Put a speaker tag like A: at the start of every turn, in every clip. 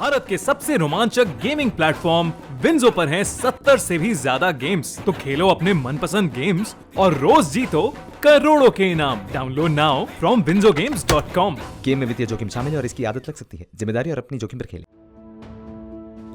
A: भारत के सबसे रोमांचक गेमिंग प्लेटफॉर्म विंजो पर हैं 70 से भी ज्यादा गेम्स। तो खेलो अपने मनपसंद गेम्स और रोज जीतो करोड़ों के इनाम। Download now from winzogames.com।
B: Game में वित्तीय जोखिम शामिल है और इसकी आदत लग सकती है। जिम्मेदारी और अपनी जोखिम पर खेलें।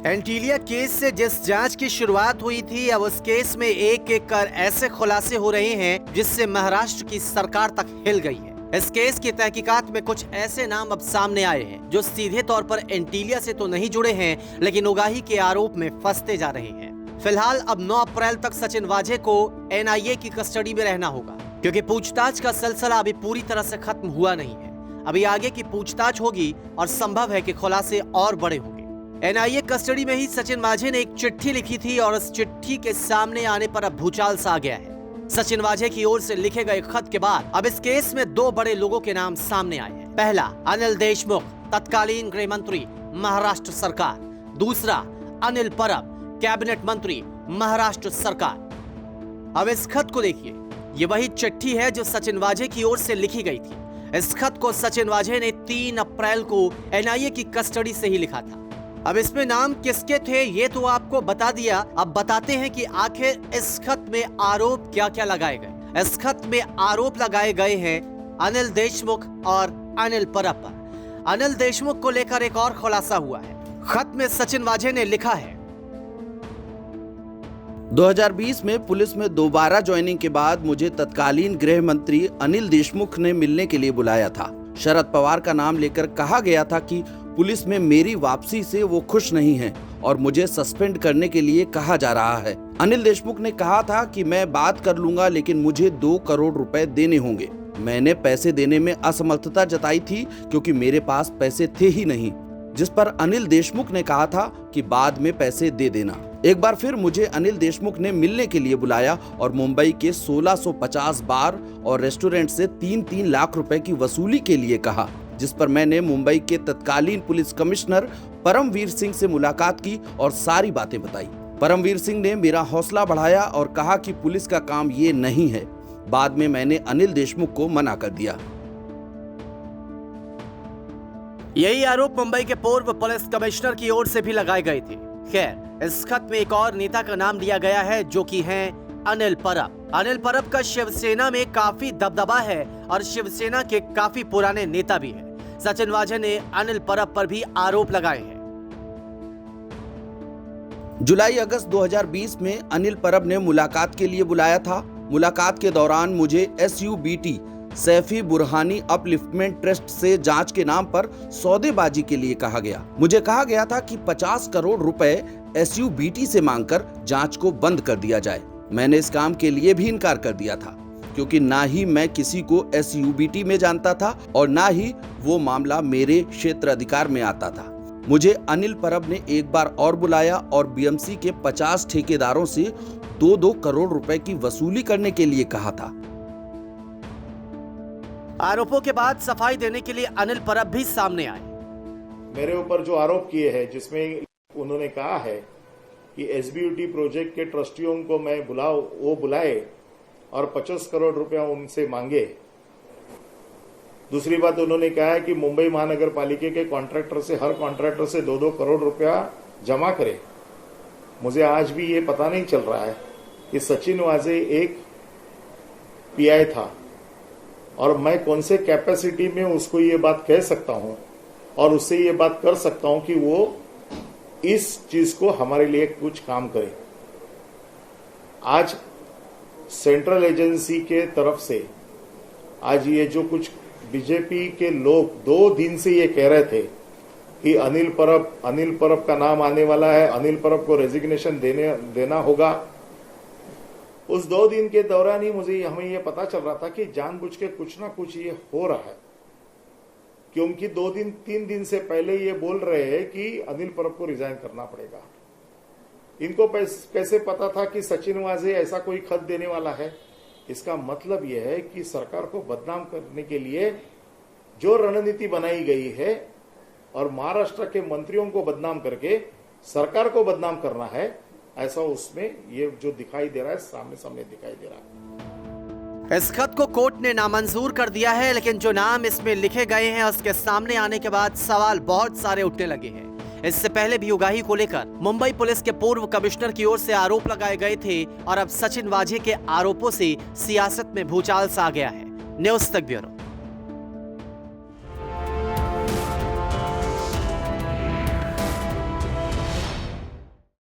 C: एंटीलिया केस से जिस जांच की शुरुआत हुई थी, अब उस केस में एक एक कर ऐसे खुलासे हो रहे हैं जिससे महाराष्ट्र की सरकार तक हिल गई है। इस केस की तहकीकात में कुछ ऐसे नाम अब सामने आए हैं जो सीधे तौर पर एंटीलिया से तो नहीं जुड़े हैं, लेकिन उगाही के आरोप में फंसते जा रहे हैं। फिलहाल अब 9 अप्रैल तक सचिन वाझे को एनआईए की कस्टडी में रहना होगा, क्योंकि पूछताछ का सिलसिला अभी पूरी तरह से खत्म हुआ नहीं है। अभी आगे की पूछताछ होगी और संभव है कि खुलासे और बड़े होंगे। एनआईए कस्टडी में ही सचिन वाझे ने एक चिट्ठी लिखी थी और उस चिट्ठी के सामने आने पर अब भूचाल सा आ गया है। सचिन वाझे की ओर से लिखे गए खत के बाद अब इस केस में 2 बड़े लोगों के नाम सामने आए हैं। पहला, अनिल देशमुख, तत्कालीन गृह मंत्री, महाराष्ट्र सरकार। दूसरा, अनिल परब, कैबिनेट मंत्री, महाराष्ट्र सरकार। अब इस खत को देखिए, ये वही चिट्ठी है जो सचिन वाझे की ओर से लिखी गई थी। इस खत को सचिन वाझे ने 3 अप्रैल को एनआईए की कस्टडी से ही लिखा था। अब इसमें नाम किसके थे ये तो आपको बता दिया। अब बताते हैं कि आखिर इस खत में आरोप क्या क्या लगाए गए। इस खत में आरोप लगाए गए हैं अनिल देशमुख और अनिल परब पर। अनिल देशमुख को लेकर एक और खुलासा हुआ है। खत में सचिन वाझे ने लिखा है,
D: 2020 में पुलिस में दोबारा ज्वाइनिंग के बाद मुझे तत्कालीन गृह मंत्री अनिल देशमुख ने मिलने के लिए बुलाया था। शरद पवार का नाम लेकर कहा गया था कि पुलिस में मेरी वापसी से वो खुश नहीं हैं और मुझे सस्पेंड करने के लिए कहा जा रहा है। अनिल देशमुख ने कहा था कि मैं बात कर लूंगा, लेकिन मुझे 2 करोड़ रुपए देने होंगे। मैंने पैसे देने में असमर्थता जताई थी क्योंकि मेरे पास पैसे थे ही नहीं, जिस पर अनिल देशमुख ने कहा था कि बाद में पैसे दे देना। एक बार फिर मुझे अनिल देशमुख ने मिलने के लिए बुलाया और मुंबई के 1650 बार और रेस्टोरेंट से 3-3 लाख रुपए की वसूली के लिए कहा, जिस पर मैंने मुंबई के तत्कालीन पुलिस कमिश्नर परमवीर सिंह से मुलाकात की और सारी बातें बताई। परमवीर सिंह ने मेरा हौसला बढ़ाया और कहा कि पुलिस का काम ये नहीं है। बाद में मैंने अनिल देशमुख को मना कर दिया।
C: यही आरोप मुंबई के पूर्व पुलिस कमिश्नर की ओर से भी लगाए गए थे। खैर, इस खत में एक और नेता का नाम लिया गया है जो कि हैं अनिल परब। अनिल परब का शिवसेना में काफी दबदबा है और शिवसेना के काफी पुराने नेता भी हैं। सचिन वाझे ने अनिल परब पर भी आरोप लगाए हैं।
D: जुलाई-अगस्त 2020 में अनिल परब ने मुलाकात के लिए बुलाया था। मुलाकात के दौरान मुझे SUBT Saifee Burhani upliftment trust से जांच के नाम पर सौदेबाजी के लिए कहा गया। मुझे कहा गया था कि 50 करोड़ रुपए SUBT से मांगकर जांच को बंद कर दिया जाए। मैंने इस काम के लिए भी इनकार कर दिया था, क्योंकि ना ही मैं किसी को SUBT में जानता था और ना ही वो मामला मेरे क्षेत्र अधिकार में आता था। मुझे अनिल परब ने एक बार और बुलाया और BMC के 50 ठेकेदारों से 2-2 करोड़ रुपए की वसूली करने के लिए कहा था।
C: आरोपों के बाद सफाई देने के लिए अनिल परब भी सामने आए।
E: मेरे ऊपर जो आरोप किए हैं, जिसमें उन्होंने कहा है कि SBUT प्रोजेक्ट के ट्रस्टियों को मैं बुलाए और 50 करोड़ रुपया उनसे मांगे। दूसरी बात, उन्होंने कहा है कि मुंबई महानगर पालिका के कॉन्ट्रैक्टर से, हर कॉन्ट्रैक्टर से 2-2 करोड़ रुपया जमा करे। मुझे आज भी ये पता नहीं चल रहा है कि सचिन वाझे एक PI था और मैं कौन से कैपेसिटी में उसको ये बात कह सकता हूं और उससे ये बात कर सकता हूं कि वो इस चीज को हमारे लिए कुछ काम करे। आज सेंट्रल एजेंसी के तरफ से आज ये जो कुछ बीजेपी के लोग 2 दिन से ये कह रहे थे कि अनिल परब का नाम आने वाला है, अनिल परब को रेजिग्नेशन देना होगा। उस 2 दिन के दौरान ही हमें ये पता चल रहा था कि जानबूझ के कुछ ना कुछ ये हो रहा है, क्योंकि 2-3 दिन से पहले ये बोल रहे हैं कि अनिल परब को रिजाइन करना पड़ेगा। इनको कैसे पता था कि सचिन वाझे ऐसा कोई खत देने वाला है? इसका मतलब यह है कि सरकार को बदनाम करने के लिए जो रणनीति बनाई गई है और महाराष्ट्र के मंत्रियों को बदनाम करके सरकार को बदनाम करना है, ऐसा उसमें ये जो दिखाई दे रहा है, सामने दिखाई दे रहा है।
C: इस खत को कोर्ट ने नामंजूर कर दिया है, लेकिन जो नाम इसमें लिखे गए हैं उसके सामने आने के बाद सवाल बहुत सारे उठने लगे हैं। इससे पहले भी उगाही को लेकर मुंबई पुलिस के पूर्व कमिश्नर की ओर से आरोप लगाए गए थे और अब सचिन वाझे के आरोपों से सियासत में भूचाल सा आ गया है। न्यूज़ तक ब्यूरो।